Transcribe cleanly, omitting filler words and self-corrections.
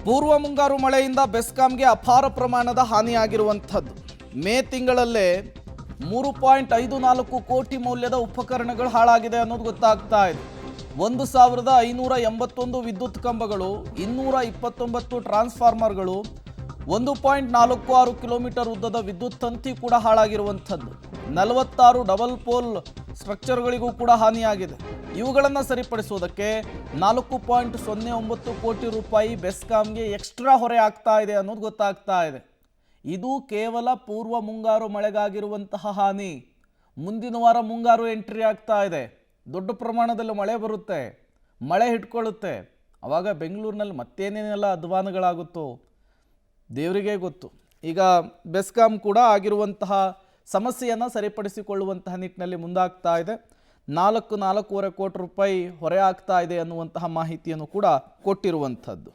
ಪೂರ್ವ ಮುಂಗಾರು ಮಳೆಯಿಂದ ಬೆಸ್ಕಾಂಗೆ ಅಪಾರ ಪ್ರಮಾಣದ ಹಾನಿಯಾಗಿರುವಂಥದ್ದು. ಮೇ ತಿಂಗಳಲ್ಲೇ 3.54 ಕೋಟಿ ಮೌಲ್ಯದ ಉಪಕರಣಗಳು ಹಾಳಾಗಿದೆ ಅನ್ನೋದು ಗೊತ್ತಾಗ್ತಾ ಇದೆ. 1581 ವಿದ್ಯುತ್ ಕಂಬಗಳು, 229 ಟ್ರಾನ್ಸ್ಫಾರ್ಮರ್ಗಳು, 1.46 ಕಿಲೋಮೀಟರ್ ಉದ್ದದ ವಿದ್ಯುತ್ ತಂತಿ ಕೂಡ ಹಾಳಾಗಿರುವಂಥದ್ದು. 46 ಡಬಲ್ ಪೋಲ್ ಸ್ಟ್ರಕ್ಚರ್ಗಳಿಗೂ ಕೂಡ ಹಾನಿಯಾಗಿದೆ. ಇವುಗಳನ್ನು ಸರಿಪಡಿಸುವುದಕ್ಕೆ 4.09 ಕೋಟಿ ರೂಪಾಯಿ ಬೆಸ್ಕಾಂಗೆ ಎಕ್ಸ್ಟ್ರಾ ಹೊರೆ ಆಗ್ತಾ ಇದೆ ಅನ್ನೋದು ಗೊತ್ತಾಗ್ತಾ ಇದೆ. ಇದು ಕೇವಲ ಪೂರ್ವ ಮುಂಗಾರು ಮಳೆಗಾಗಿರುವಂತಹ ಹಾನಿ. ಮುಂದಿನ ವಾರ ಮುಂಗಾರು ಎಂಟ್ರಿ ಆಗ್ತಾ ಇದೆ. ದೊಡ್ಡ ಪ್ರಮಾಣದಲ್ಲಿ ಮಳೆ ಬರುತ್ತೆ, ಮಳೆ ಹಿಡ್ಕೊಳ್ಳುತ್ತೆ. ಆವಾಗ ಬೆಂಗಳೂರಿನಲ್ಲಿ ಮತ್ತೇನೇನೆಲ್ಲ ಅಧ್ವಾನಗಳಾಗುತ್ತೋ ದೇವರಿಗೆ ಗೊತ್ತು. ಈಗ ಬೆಸ್ಕಾಂ ಕೂಡ ಆಗಿರುವಂತಹ ಸಮಸ್ಯೆಯನ್ನು ಸರಿಪಡಿಸಿಕೊಳ್ಳುವಂತಹ ನಿಟ್ಟಿನಲ್ಲಿ ಮುಂದಾಗ್ತಾ ಇದೆ. 4.5 ಕೋಟಿ ರೂಪಾಯಿ ಹೊರೆ ಆಗ್ತಾ ಇದೆ ಅನ್ನುವಂತಹ ಮಾಹಿತಿಯನ್ನು ಕೂಡ ಕೊಟ್ಟಿರುವಂಥದ್ದು.